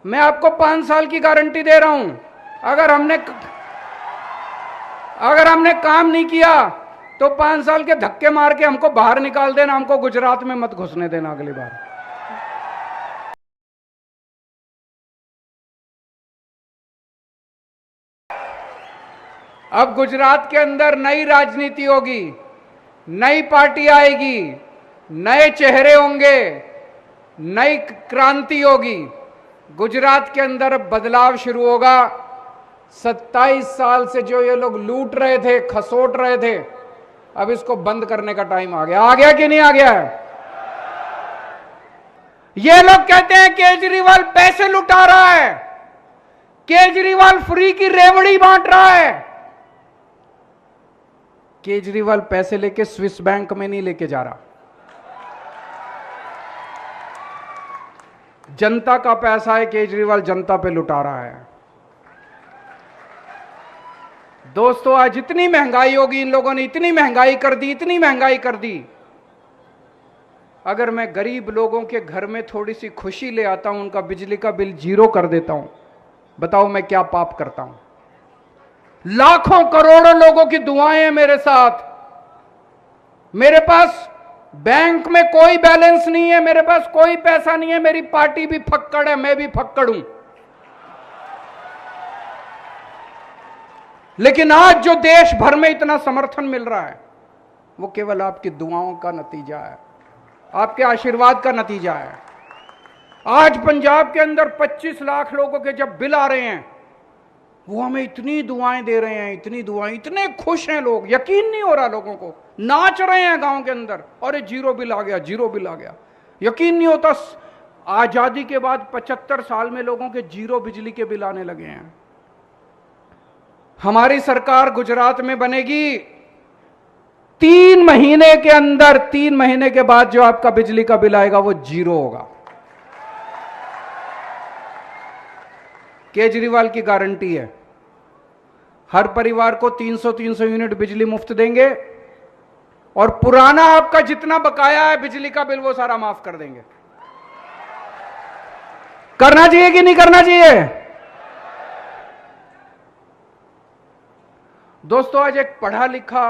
मैं आपको 5 साल की गारंटी दे रहा हूं। अगर हमने काम नहीं किया तो 5 साल के धक्के मार के हमको बाहर निकाल देना, हमको गुजरात में मत घुसने देना अगली बार। अब गुजरात के अंदर नई राजनीति होगी, नई पार्टी आएगी, नए चेहरे होंगे, नई क्रांति होगी। गुजरात के अंदर बदलाव शुरू होगा। 27 साल से जो ये लोग लूट रहे थे, खसोट रहे थे, अब इसको बंद करने का टाइम आ गया। आ गया कि नहीं आ गया? ये लोग कहते हैं केजरीवाल पैसे लुटा रहा है, केजरीवाल फ्री की रेवड़ी बांट रहा है। केजरीवाल पैसे लेके स्विस बैंक में नहीं लेके जा रहा, जनता का पैसा है, केजरीवाल जनता पे लुटा रहा है। दोस्तों, आज इतनी महंगाई होगी, इन लोगों ने इतनी महंगाई कर दी, इतनी महंगाई कर दी। अगर मैं गरीब लोगों के घर में थोड़ी सी खुशी ले आता हूं, उनका बिजली का बिल 0 कर देता हूं, बताओ मैं क्या पाप करता हूं? लाखों करोड़ों लोगों की दुआएं हैं मेरे साथ। मेरे पास बैंक में कोई बैलेंस नहीं है, मेरे पास कोई पैसा नहीं है, मेरी पार्टी भी फक्कड़ है, मैं भी फक्कड़ हूं। लेकिन आज जो देश भर में इतना समर्थन मिल रहा है, वो केवल आपकी दुआओं का नतीजा है, आपके आशीर्वाद का नतीजा है। आज पंजाब के अंदर 25 लाख लोगों के जब बिल आ रहे हैं, वो हमें इतनी दुआएं दे रहे हैं, इतनी दुआएं, इतने खुश हैं लोग, यकीन नहीं हो रहा लोगों को, नाच रहे हैं गांव के अंदर, और 0 बिल आ गया, 0 बिल आ गया। यकीन नहीं होता, आजादी के बाद 75 साल में लोगों के 0 बिजली के बिल आने लगे हैं। हमारी सरकार गुजरात में बनेगी, 3 महीने के अंदर, 3 महीने के बाद जो आपका बिजली का बिल आएगा वो 0 होगा। केजरीवाल की गारंटी है, हर परिवार को 300 यूनिट बिजली मुफ्त देंगे, और पुराना आपका जितना बकाया है बिजली का बिल वो सारा माफ कर देंगे। करना चाहिए कि नहीं करना चाहिए? दोस्तों, आज एक पढ़ा लिखा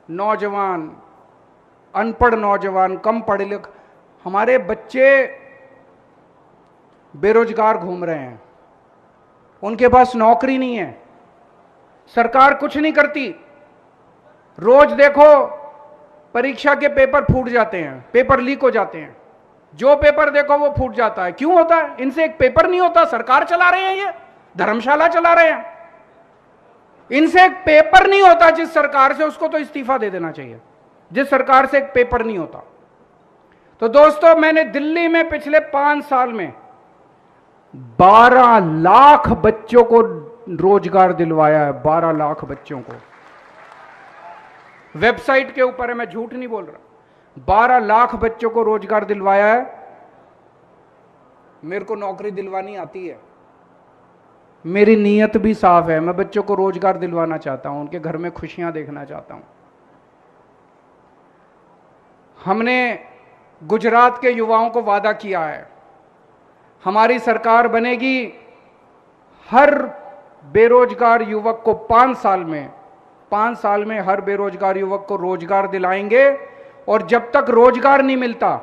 नौजवान, अनपढ़ नौजवान, कम पढ़े लिखे, हमारे बच्चे बेरोजगार घूम रहे हैं, उनके पास नौकरी नहीं है, सरकार कुछ नहीं करती। रोज देखो परीक्षा के पेपर फूट जाते हैं, पेपर लीक हो जाते हैं, जो पेपर देखो वो फूट जाता है। क्यों होता है? इनसे एक पेपर नहीं होता, सरकार चला रहे हैं, ये धर्मशाला चला रहे हैं। इनसे एक पेपर नहीं होता जिस सरकार से, उसको तो इस्तीफा दे देना चाहिए, जिस सरकार से एक पेपर नहीं होता। तो दोस्तों, मैंने दिल्ली में पिछले 5 साल में 12 लाख बच्चों को रोजगार दिलवाया है, 12 लाख बच्चों को। वेबसाइट के ऊपर है, मैं झूठ नहीं बोल रहा, 12 लाख बच्चों को रोजगार दिलवाया है। मेरे को नौकरी दिलवानी आती है, मेरी नीयत भी साफ है, मैं बच्चों को रोजगार दिलवाना चाहता हूं, उनके घर में खुशियां देखना चाहता हूं। हमने गुजरात के युवाओं को वादा किया है, हमारी सरकार बनेगी, हर बेरोजगार युवक को 5 साल में हर बेरोजगार युवक को रोजगार दिलाएंगे, और जब तक रोजगार नहीं मिलता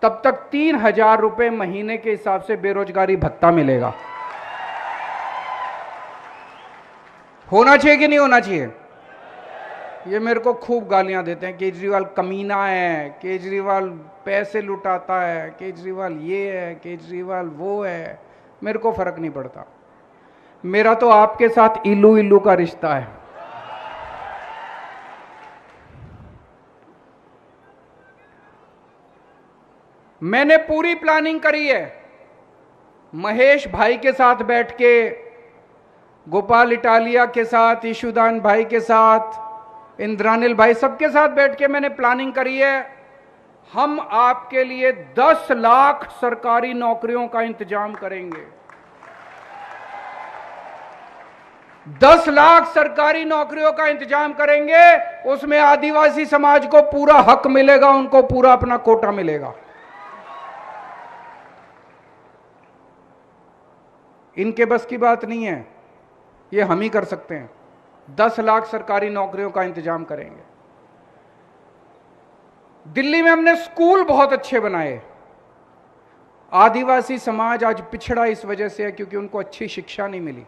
तब तक 3,000 रुपए महीने के हिसाब से बेरोजगारी भत्ता मिलेगा। होना चाहिए कि नहीं होना चाहिए? ये मेरे को खूब गालियां देते हैं, केजरीवाल कमीना है, केजरीवाल पैसे लुटाता है, केजरीवाल ये है, केजरीवाल वो है। मेरे को फर्क नहीं पड़ता, मेरा तो आपके साथ इल्लू इल्लू का रिश्ता है। मैंने पूरी प्लानिंग करी है, महेश भाई के साथ बैठ के, गोपाल इटालिया के साथ, ईशुदान भाई के साथ, इंद्रानिल भाई, सबके साथ बैठ के मैंने प्लानिंग करी है। हम आपके लिए 10 लाख सरकारी नौकरियों का इंतजाम करेंगे। 10 लाख सरकारी नौकरियों का इंतजाम करेंगे, उसमें आदिवासी समाज को पूरा हक मिलेगा, उनको पूरा अपना कोटा मिलेगा। इनके बस की बात नहीं है, ये हम ही कर सकते हैं। 10 लाख सरकारी नौकरियों का इंतजाम करेंगे। दिल्ली में हमने स्कूल बहुत अच्छे बनाए। आदिवासी समाज आज पिछड़ा इस वजह से है क्योंकि उनको अच्छी शिक्षा नहीं मिली।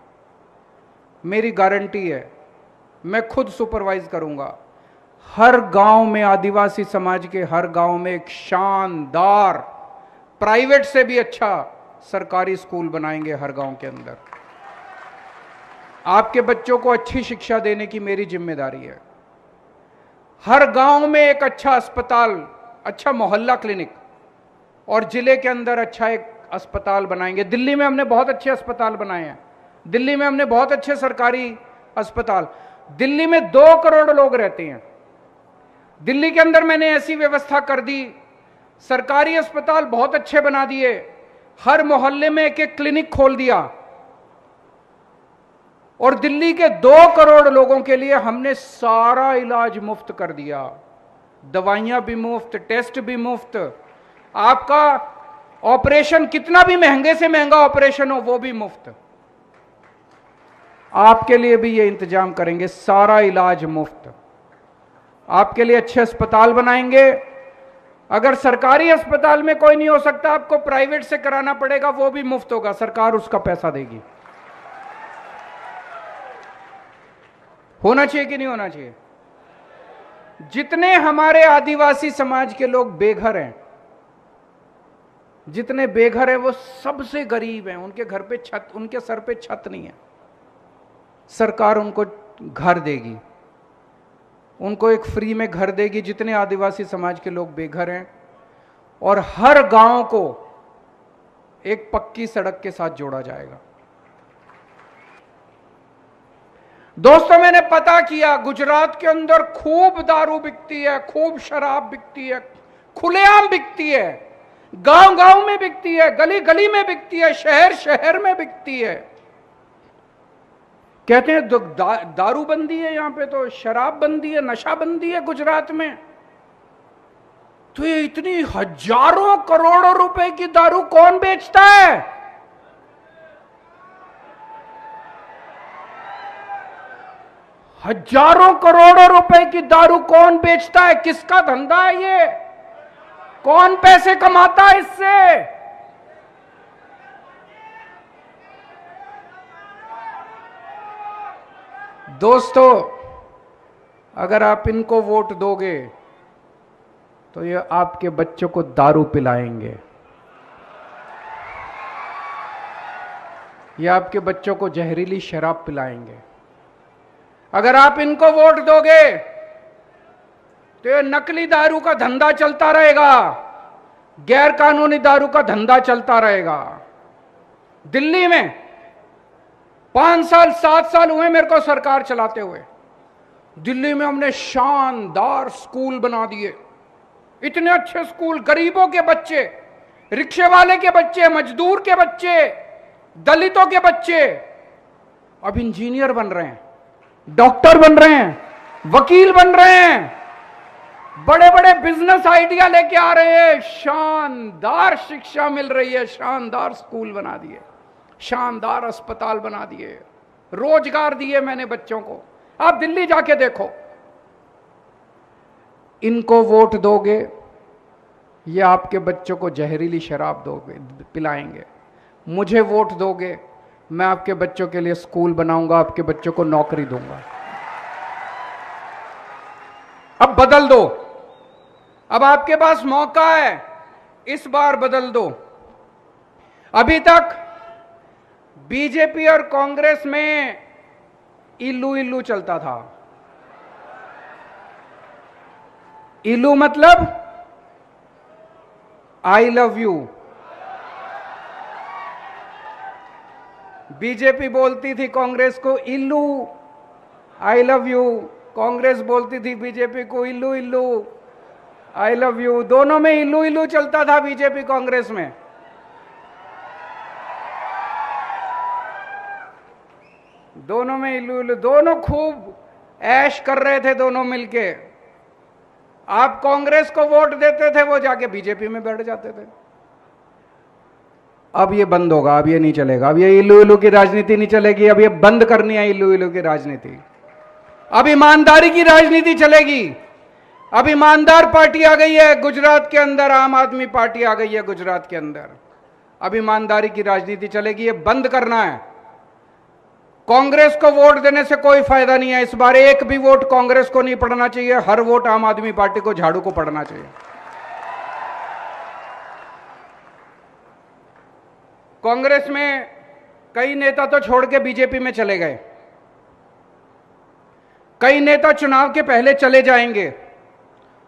मेरी गारंटी है, मैं खुद सुपरवाइज करूंगा, हर गांव में, आदिवासी समाज के हर गांव में एक शानदार, प्राइवेट से भी अच्छा सरकारी स्कूल बनाएंगे हर गांव के अंदर। आपके बच्चों को अच्छी शिक्षा देने की मेरी जिम्मेदारी है। हर गांव में एक अच्छा अस्पताल, अच्छा मोहल्ला क्लिनिक, और जिले के अंदर अच्छा एक अस्पताल बनाएंगे। दिल्ली में हमने बहुत अच्छे अस्पताल बनाए हैं, दिल्ली में हमने बहुत अच्छे सरकारी अस्पताल। दिल्ली में 2 करोड़ लोग रहते हैं। दिल्ली के अंदर मैंने ऐसी व्यवस्था कर दी, सरकारी अस्पताल बहुत अच्छे बना दिए, हर मोहल्ले में एक एक क्लिनिक खोल दिया, और दिल्ली के 2 करोड़ लोगों के लिए हमने सारा इलाज मुफ्त कर दिया। दवाइयां भी मुफ्त, टेस्ट भी मुफ्त, आपका ऑपरेशन कितना भी महंगे से महंगा ऑपरेशन हो वो भी मुफ्त। आपके लिए भी ये इंतजाम करेंगे, सारा इलाज मुफ्त। आपके लिए अच्छे अस्पताल बनाएंगे। अगर सरकारी अस्पताल में कोई नहीं हो सकता, आपको प्राइवेट से कराना पड़ेगा, वो भी मुफ्त होगा, सरकार उसका पैसा देगी। होना चाहिए कि नहीं होना चाहिए? जितने हमारे आदिवासी समाज के लोग बेघर हैं, जितने बेघर हैं वो सबसे गरीब हैं, उनके घर पे छत, उनके सर पे छत नहीं है, सरकार उनको घर देगी, उनको एक फ्री में घर देगी। जितने आदिवासी समाज के लोग बेघर हैं, और हर गांव को एक पक्की सड़क के साथ जोड़ा जाएगा। दोस्तों, मैंने पता किया, गुजरात के अंदर खूब दारू बिकती है, खूब शराब बिकती है, खुलेआम बिकती है, गांव गांव में बिकती है, गली गली में बिकती है, शहर शहर में बिकती है। कहते हैं दारू बंदी है, यहां पे तो शराब बंदी है, नशा बंदी है गुजरात में। तो ये इतनी हजारों करोड़ों रुपए की दारू कौन बेचता है? हजारों करोड़ों रुपए की दारू कौन बेचता है? किसका धंधा है ये? कौन पैसे कमाता है इससे? दोस्तों, अगर आप इनको वोट दोगे तो ये आपके बच्चों को दारू पिलाएंगे, ये आपके बच्चों को जहरीली शराब पिलाएंगे। अगर आप इनको वोट दोगे तो ये नकली दारू का धंधा चलता रहेगा, गैर कानूनी दारू का धंधा चलता रहेगा। दिल्ली में 5 साल 7 साल हुए मेरे को सरकार चलाते हुए। दिल्ली में हमने शानदार स्कूल बना दिए, इतने अच्छे स्कूल, गरीबों के बच्चे, रिक्शे वाले के बच्चे, मजदूर के बच्चे, दलितों के बच्चे अब इंजीनियर बन रहे हैं, डॉक्टर बन रहे हैं, वकील बन रहे हैं, बड़े बड़े बिजनेस आइडिया लेके आ रहे हैं। शानदार शिक्षा मिल रही है, शानदार स्कूल बना दिए, शानदार अस्पताल बना दिए, रोजगार दिए मैंने बच्चों को। आप दिल्ली जाके देखो। इनको वोट दोगे, ये आपके बच्चों को जहरीली शराब दोगे, पिलाएंगे। मुझे वोट दोगे, मैं आपके बच्चों के लिए स्कूल बनाऊंगा, आपके बच्चों को नौकरी दूंगा। अब बदल दो, अब आपके पास मौका है, इस बार बदल दो। अभी तक बीजेपी और कांग्रेस में इल्लू इल्लू चलता था। इल्लू मतलब आई लव यू। बीजेपी बोलती थी कांग्रेस को इल्लू, आई लव यू। कांग्रेस बोलती थी बीजेपी को इल्लू इल्लू, आई लव यू। दोनों में इल्लू इल्लू चलता था बीजेपी कांग्रेस में। दोनों में इल्लू इल्लू, दोनों खूब ऐश कर रहे थे दोनों मिलके। आप कांग्रेस को वोट देते थे, वो जाके बीजेपी में बैठ जाते थे। अब ये बंद होगा, अब ये नहीं चलेगा, अब ये इल्लू इल्लू की राजनीति नहीं चलेगी, अब ये बंद करनी है इल्लू इल्लू की राजनीति। अब ईमानदारी की राजनीति चलेगी। अब ईमानदार पार्टी आ गई है गुजरात के अंदर, आम आदमी पार्टी आ गई है गुजरात के अंदर। अब ईमानदारी की राजनीति चलेगी, ये बंद करना है। कांग्रेस को वोट देने से कोई फायदा नहीं है। इस बार एक भी वोट कांग्रेस को नहीं पड़ना चाहिए, हर वोट आम आदमी पार्टी को, झाड़ू को पड़ना चाहिए। कांग्रेस में कई नेता तो छोड़ के बीजेपी में चले गए, कई नेता चुनाव के पहले चले जाएंगे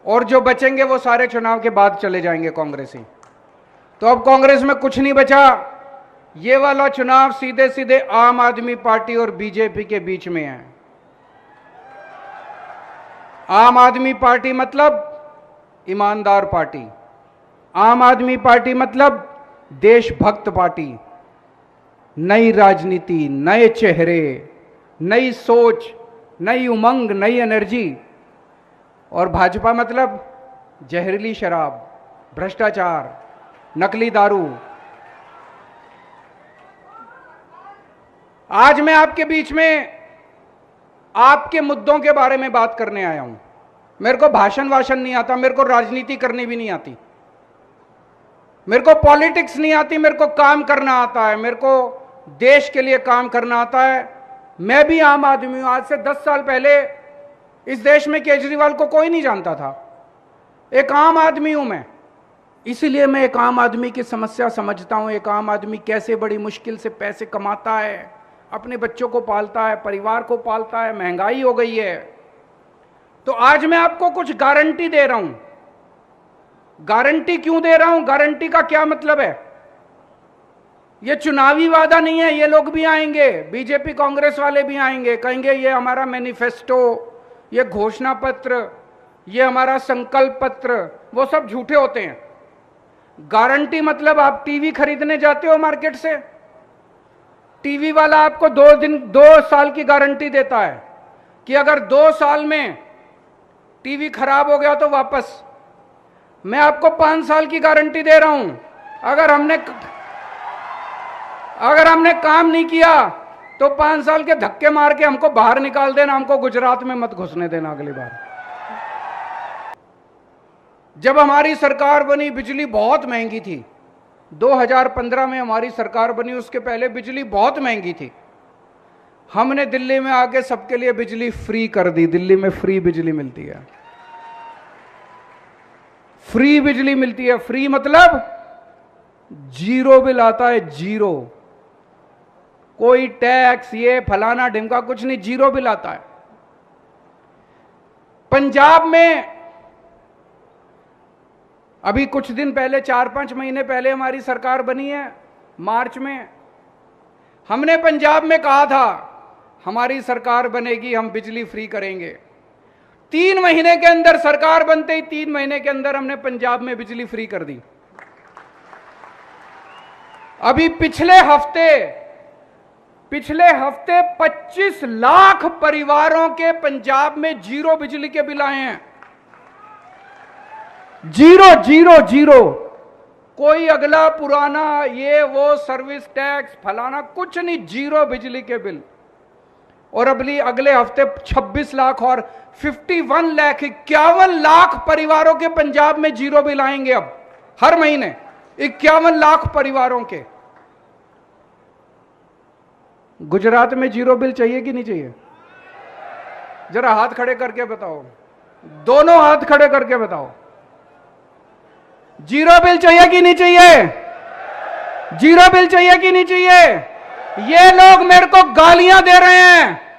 और जो बचेंगे वो सारे चुनाव के बाद चले जाएंगे कांग्रेसी। तो अब कांग्रेस में कुछ नहीं बचा। ये वाला चुनाव सीधे सीधे आम आदमी पार्टी और बीजेपी के बीच में है। आम आदमी पार्टी मतलब ईमानदार पार्टी, आम आदमी पार्टी मतलब देशभक्त पार्टी, नई राजनीति, नए चेहरे, नई सोच, नई उमंग, नई एनर्जी। और भाजपा मतलब जहरीली शराब, भ्रष्टाचार, नकली दारू। आज मैं आपके बीच में आपके मुद्दों के बारे में बात करने आया हूं। मेरे को भाषण वाषण नहीं आता, मेरे को राजनीति करनी भी नहीं आती, मेरे को पॉलिटिक्स नहीं आती, मेरे को काम करना आता है, मेरे को देश के लिए काम करना आता है। मैं भी आम आदमी हूं। आज से 10 साल पहले इस देश में केजरीवाल को कोई नहीं जानता था। एक आम आदमी हूं मैं, इसीलिए मैं एक आम आदमी की समस्या समझता हूं। एक आम आदमी कैसे बड़ी मुश्किल से पैसे कमाता है, अपने बच्चों को पालता है, परिवार को पालता है, महंगाई हो गई है। तो आज मैं आपको कुछ गारंटी दे रहा हूं। गारंटी क्यों दे रहा हूं? गारंटी का क्या मतलब है? ये चुनावी वादा नहीं है। ये लोग भी आएंगे, बीजेपी कांग्रेस वाले भी आएंगे, कहेंगे ये हमारा मैनिफेस्टो, ये घोषणा पत्र, ये हमारा संकल्प पत्र, वो सब झूठे होते हैं। गारंटी मतलब आप टीवी खरीदने जाते हो मार्केट से, टीवी वाला आपको 2 साल की गारंटी देता है कि अगर 2 साल में टीवी खराब हो गया तो वापस। मैं आपको 5 साल की गारंटी दे रहा हूं। अगर हमने काम नहीं किया तो 5 साल के धक्के मार के हमको बाहर निकाल देना, हमको गुजरात में मत घुसने देना अगली बार। जब हमारी सरकार बनी बिजली बहुत महंगी थी। 2015 में हमारी सरकार बनी, उसके पहले बिजली बहुत महंगी थी। हमने दिल्ली में आके सबके लिए बिजली फ्री कर दी। दिल्ली में फ्री बिजली मिलती है, फ्री बिजली मिलती है। फ्री मतलब जीरो बिल आता है, जीरो, कोई टैक्स ये फलाना ढिमका कुछ नहीं, जीरो बिल आता है। पंजाब में अभी कुछ दिन पहले, 4-5 महीने पहले हमारी सरकार बनी है, मार्च में। हमने पंजाब में कहा था हमारी सरकार बनेगी, हम बिजली फ्री करेंगे। 3 महीने के अंदर सरकार बनते ही 3 महीने के अंदर हमने पंजाब में बिजली फ्री कर दी। अभी पिछले हफ्ते 25 लाख परिवारों के पंजाब में जीरो बिजली के बिल आए हैं। जीरो। कोई अगला पुराना ये वो सर्विस टैक्स फलाना कुछ नहीं, जीरो बिजली के बिल। और अगले हफ्ते 26 लाख और 51 लाख 51 लाख परिवारों के पंजाब में जीरो बिल आएंगे। अब हर महीने 51 लाख परिवारों के। गुजरात में जीरो बिल चाहिए कि नहीं चाहिए? जरा हाथ खड़े करके बताओ, दोनों हाथ खड़े करके बताओ। जीरो बिल चाहिए कि नहीं चाहिए? जीरो बिल चाहिए कि नहीं चाहिए? ये लोग मेरे को गालियां दे रहे हैं।